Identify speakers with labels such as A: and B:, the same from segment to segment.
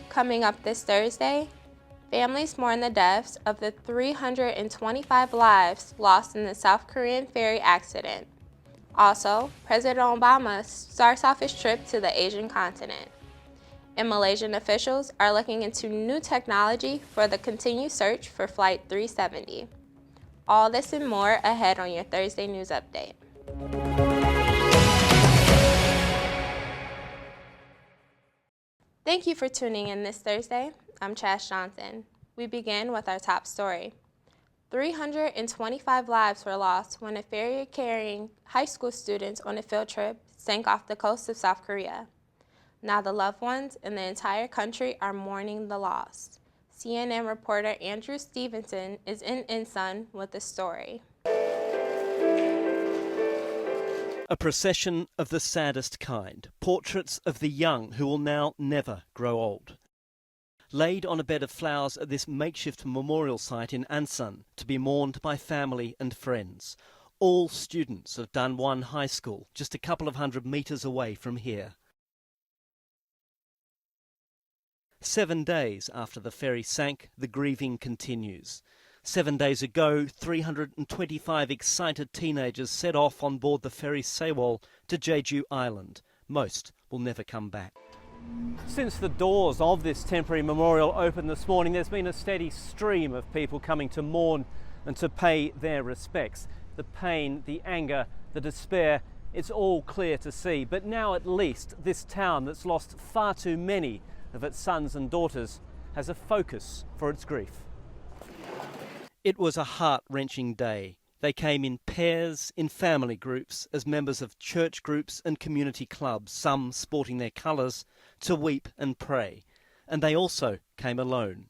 A: Coming up this Thursday, families mourn the deaths of the 325 lives lost in the South Korean ferry accident. Also, President Obama starts off his trip to the Asian continent. And Malaysian officials are looking into new technology for the continued search for Flight 370. All this and more ahead on your Thursday News Update. Thank you for tuning in this Thursday. I'm Chazz Johnson. We begin with our top story. 325 lives were lost when a ferry carrying high school students on a field trip sank off the coast of South Korea. Now the loved ones and the entire country are mourning the loss. CNN reporter Andrew Stevenson is in Incheon with the story.
B: A procession of the saddest kind, portraits of the young who will now never grow old. Laid on a bed of flowers at this makeshift memorial site in Incheon to be mourned by family and friends. All students of Danwon High School, just a couple of hundred metres away from here. 7 days after the ferry sank, the grieving continues. 7 days ago, 325 excited teenagers set off on board the ferry Sewol to Jeju Island. Most will never come back. Since the doors of this temporary memorial opened this morning, there's been a steady stream of people coming to mourn and to pay their respects. The pain, the anger, the despair, it's all clear to see. But now at least this town that's lost far too many of its sons and daughters has a focus for its grief. It was a heart-wrenching day. They came in pairs, in family groups, as members of church groups and community clubs, some sporting their colours, to weep and pray. And they also came alone.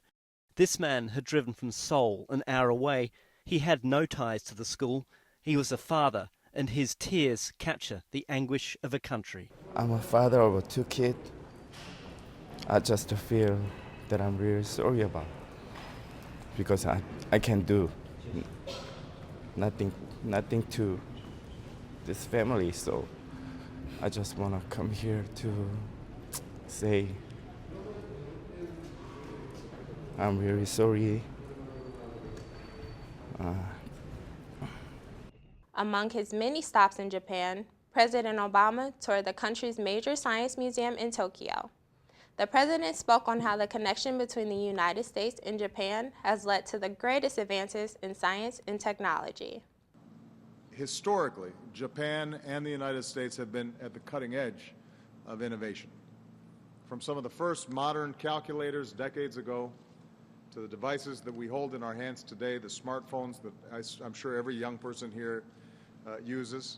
B: This man had driven from Seoul an hour away. He had no ties to the school. He was a father, and his tears capture the anguish of a country.
C: I'm a father of 2 kids. I just feel that I'm really sorry about, because I can do nothing to this family, so I just want to come here to say I'm really sorry.
A: Among his many stops in Japan, President Obama toured the country's major science museum in Tokyo. The president spoke on how the connection between the United States and Japan has led to the greatest advances in science and technology.
D: Historically, Japan and the United States have been at the cutting edge of innovation. From some of the first modern calculators decades ago to the devices that we hold in our hands today, the smartphones that I'm sure every young person here uses,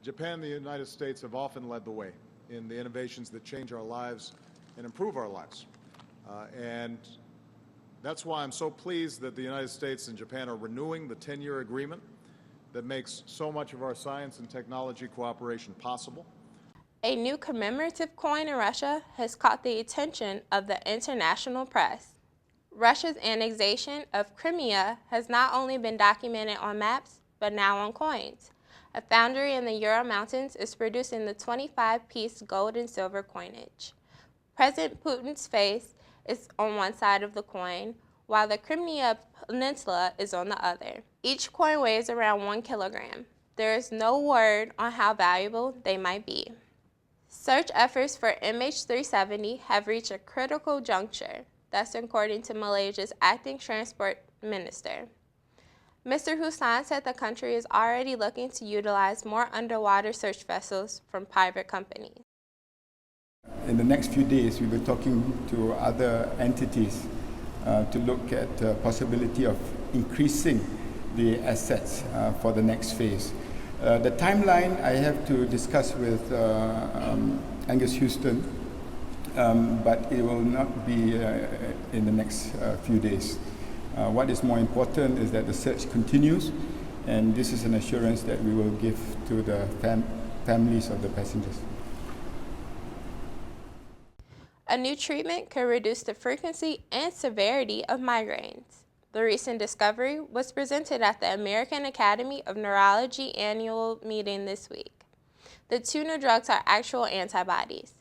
D: Japan and the United States have often led the way in the innovations that change our lives and improve our lives. And that's why I'm so pleased that the United States and Japan are renewing the 10-year agreement that makes so much of our science and technology cooperation possible.
A: A new commemorative coin in Russia has caught the attention of the international press. Russia's annexation of Crimea has not only been documented on maps, but now on coins. A foundry in the Ural Mountains is producing the 25-piece gold and silver coinage. President Putin's face is on one side of the coin, while the Crimea Peninsula is on the other. Each coin weighs around 1 kilogram. There is no word on how valuable they might be. Search efforts for MH370 have reached a critical juncture. That's according to Malaysia's acting transport minister. Mr. Hussain said the country is already looking to utilize more underwater search vessels from private companies.
E: In the next few days, we were talking to other entities to look at the possibility of increasing the assets for the next phase. The timeline I have to discuss with Angus Houston, but it will not be in the next few days. What is more important is that the search continues, and this is an assurance that we will give to the families of the passengers.
A: A new treatment could reduce the frequency and severity of migraines. The recent discovery was presented at the American Academy of Neurology annual meeting this week. The two new drugs are actual antibodies.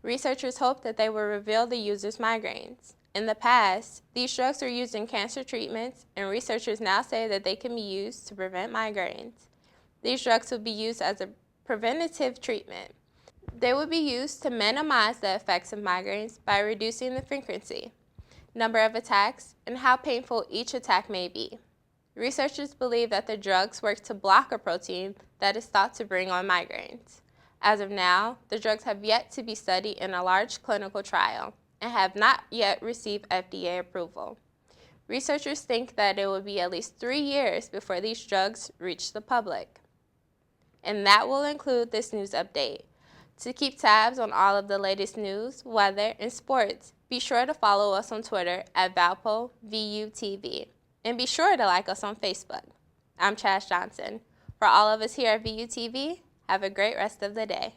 A: Researchers hope that they will reveal the user's migraines. In the past, these drugs were used in cancer treatments, and researchers now say that they can be used to prevent migraines. These drugs will be used as a preventative treatment. They will be used to minimize the effects of migraines by reducing the frequency, number of attacks, and how painful each attack may be. Researchers believe that the drugs work to block a protein that is thought to bring on migraines. As of now, the drugs have yet to be studied in a large clinical trial and have not yet received FDA approval. Researchers think that it will be at least 3 years before these drugs reach the public. And that will include this news update. To keep tabs on all of the latest news, weather, and sports, be sure to follow us on Twitter at Valpo VUTV. And be sure to like us on Facebook. I'm Chazz Johnson. For all of us here at VUTV, have a great rest of the day.